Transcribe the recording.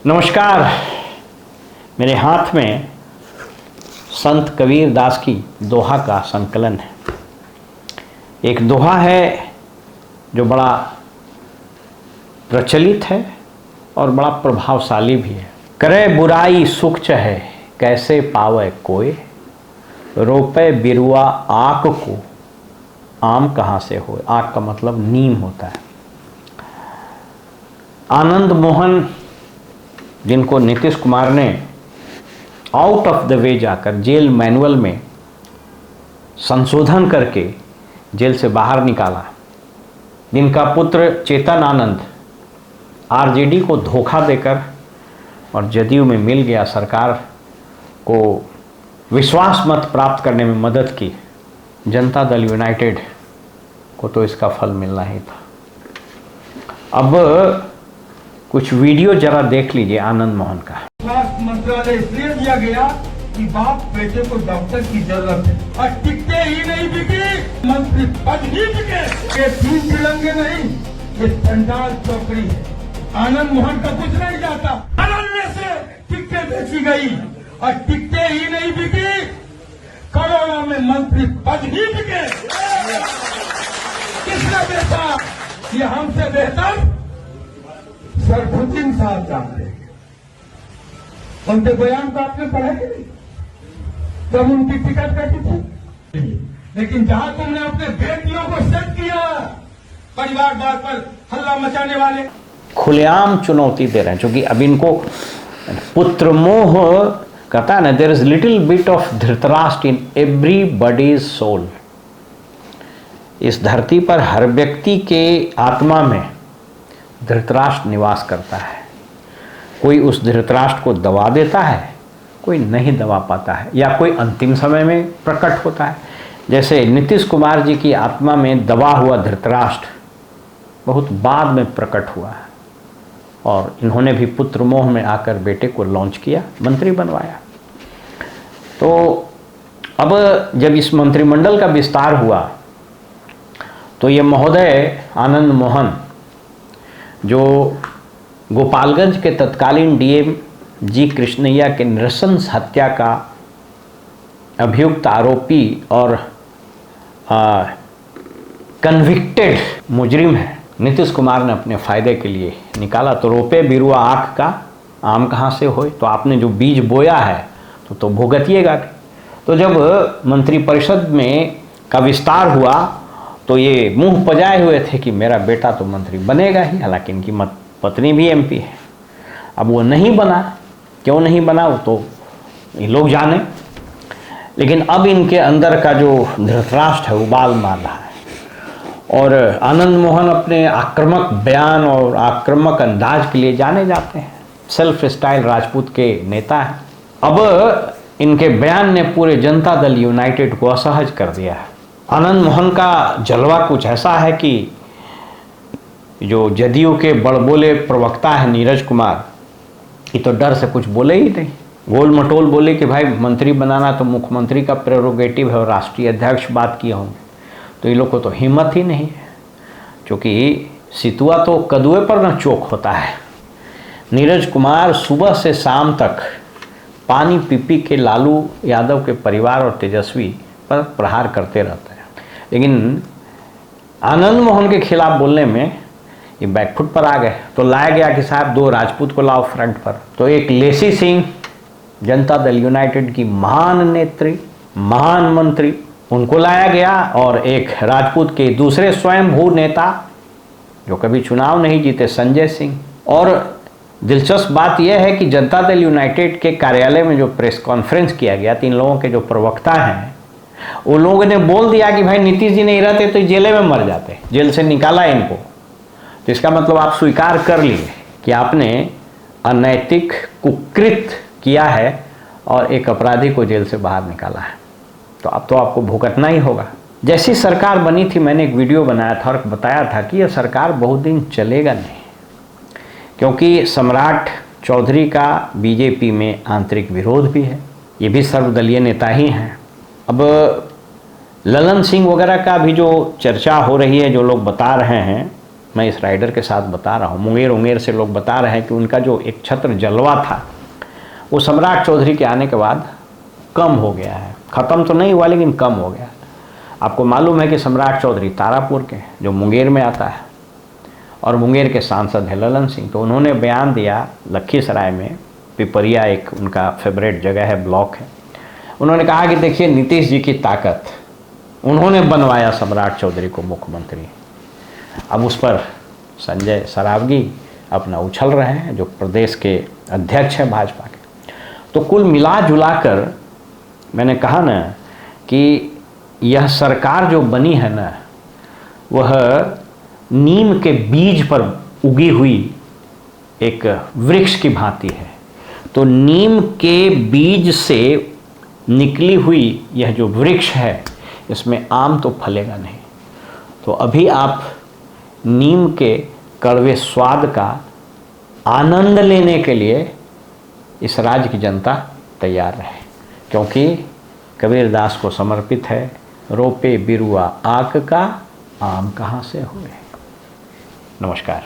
नमस्कार। मेरे हाथ में संत कबीर दास की दोहा का संकलन है। एक दोहा है जो बड़ा प्रचलित है और बड़ा प्रभावशाली भी है। करे बुराई सुख चहे कैसे पावे कोय, रोपे बिरुआ आक को आम कहाँ से होए। आक का मतलब नीम होता है। आनंद मोहन, जिनको नीतीश कुमार ने आउट ऑफ द वे जाकर जेल मैनुअल में संशोधन करके जेल से बाहर निकाला, जिनका पुत्र चेतन आनंद आरजेडी को धोखा देकर और जदयू में मिल गया, सरकार को विश्वास मत प्राप्त करने में मदद की, जनता दल यूनाइटेड को तो इसका फल मिलना ही था। अब कुछ वीडियो जरा देख लीजिए आनंद मोहन का। स्वास्थ्य मंत्रालय इसलिए दिया गया कि बाप बेटे को डॉक्टर की जरूरत है और टिकटें ही नहीं बिकी, मंत्री पद ही बिके। ये तीन तिरंगे नहीं, ये संडाल चौकड़ी है। आनंद मोहन का कुछ नहीं जाता। आनंद में से टिकटें बेची गई और टिकटें ही नहीं बिकी, करोड़ों में मंत्री पद ही बिके। किसने बेचा? ये हमसे बेहतर सरफुद्दीन साहब जानते हैं। उनके बयान को आपने पढ़ा कि नहीं? जब उनकी टिकट कटी थी। लेकिन जहां तुमने अपने बेटियों को सेट किया, परिवारवाद पर हल्ला मचाने वाले खुलेआम चुनौती दे रहे हैं, क्योंकि अब इनको पुत्र मोह कहता है ना, there is little bit of Dhritarashtra in everybody's soul. इस धरती पर हर व्यक्ति के आत्मा में धृतराष्ट्र निवास करता है। कोई उस धृतराष्ट्र को दबा देता है, कोई नहीं दबा पाता है, या कोई अंतिम समय में प्रकट होता है। जैसे नीतीश कुमार जी की आत्मा में दबा हुआ धृतराष्ट्र बहुत बाद में प्रकट हुआ है, और इन्होंने भी पुत्र मोह में आकर बेटे को लॉन्च किया, मंत्री बनवाया। तो अब जब इस मंत्रिमंडल का विस्तार हुआ तो ये महोदय आनंद मोहन, जो गोपालगंज के तत्कालीन डीएम जी कृष्णैया के नृशंस हत्या का अभियुक्त आरोपी और कन्विक्टेड मुजरिम है, नीतीश कुमार ने अपने फायदे के लिए निकाला। तो रोपे बिरुआ आँख का आम कहाँ से होए। तो आपने जो बीज बोया है तो भुगतिएगा। तो जब मंत्रिपरिषद में का विस्तार हुआ तो ये मुंह पजाए हुए थे कि मेरा बेटा तो मंत्री बनेगा ही, हालांकि इनकी पत्नी भी एमपी है। अब वो नहीं बना, क्यों नहीं बना वो तो ये लोग जाने। लेकिन अब इनके अंदर का जो धृतराष्ट्र है उबाल मार रहा है, और आनंद मोहन अपने आक्रामक बयान और आक्रामक अंदाज के लिए जाने जाते हैं। सेल्फ स्टाइल राजपूत के नेता हैं। अब इनके बयान ने पूरे जनता दल यूनाइटेड को असहज कर दिया है। आनंद मोहन का जलवा कुछ ऐसा है कि जो जदयू के बड़बोले प्रवक्ता है नीरज कुमार, ये तो डर से कुछ बोले ही नहीं। गोल मटोल बोले कि भाई मंत्री बनाना तो मुख्यमंत्री का प्रेरोगेटिव है और राष्ट्रीय अध्यक्ष बात किए होंगे। तो ये लोग को तो हिम्मत ही नहीं है, क्योंकि सितुआ तो कदुए पर न चोक होता है। नीरज कुमार सुबह से शाम तक पानी पी पी के लालू यादव के परिवार और तेजस्वी पर प्रहार करते रहते हैं। लेकिन आनंद मोहन के खिलाफ बोलने में ये बैकफुट पर आ गए। तो लाया गया कि साहब दो राजपूत को लाओ फ्रंट पर। तो एक लेसी सिंह, जनता दल यूनाइटेड की महान नेत्री, महान मंत्री, उनको लाया गया, और एक राजपूत के दूसरे स्वयंभू नेता जो कभी चुनाव नहीं जीते, संजय सिंह। और दिलचस्प बात यह है कि जनता दल यूनाइटेड के कार्यालय में जो प्रेस कॉन्फ्रेंस किया गया, 3 लोगों के जो प्रवक्ता हैं, वो लोगों ने बोल दिया कि भाई नीतीश जी नहीं रहते तो जेल में मर जाते, जेल से निकाला इनको। तो इसका मतलब आप स्वीकार कर लिए कि आपने अनैतिक कुकृत किया है और एक अपराधी को जेल से बाहर निकाला है। तो अब तो आपको भुगतना ही होगा। जैसी सरकार बनी थी, मैंने एक वीडियो बनाया था और बताया था कि यह सरकार बहुत दिन चलेगा नहीं, क्योंकि सम्राट चौधरी का बीजेपी में आंतरिक विरोध भी है। ये भी सर्वदलीय नेता ही हैं। अब ललन सिंह वगैरह का भी जो चर्चा हो रही है, जो लोग बता रहे हैं, मैं इस राइडर के साथ बता रहा हूँ। मुंगेर उंगेर से लोग बता रहे हैं कि उनका जो एक छत्र जलवा था वो सम्राट चौधरी के आने के बाद कम हो गया है। ख़त्म तो नहीं हुआ लेकिन कम हो गया। आपको मालूम है कि सम्राट चौधरी तारापुर के, जो मुंगेर में आता है, और मुंगेर के सांसद हैं ललन सिंह। तो उन्होंने बयान दिया, लखीसराय में पिपरिया एक उनका फेवरेट जगह है, ब्लॉक है। उन्होंने कहा कि देखिए नीतीश जी की ताकत, उन्होंने बनवाया सम्राट चौधरी को मुख्यमंत्री। अब उस पर संजय सरावगी अपना उछल रहे हैं, जो प्रदेश के अध्यक्ष हैं भाजपा के। तो कुल मिला जुलाकर मैंने कहा ना कि यह सरकार जो बनी है ना, वह नीम के बीज पर उगी हुई एक वृक्ष की भांति है। तो नीम के बीज से निकली हुई यह जो वृक्ष है, इसमें आम तो फलेगा नहीं। तो अभी आप नीम के कड़वे स्वाद का आनंद लेने के लिए इस राज्य की जनता तैयार रहे, क्योंकि कबीरदास को समर्पित है, रोपे बिरुआ आक का, आम कहाँ से हुए। नमस्कार।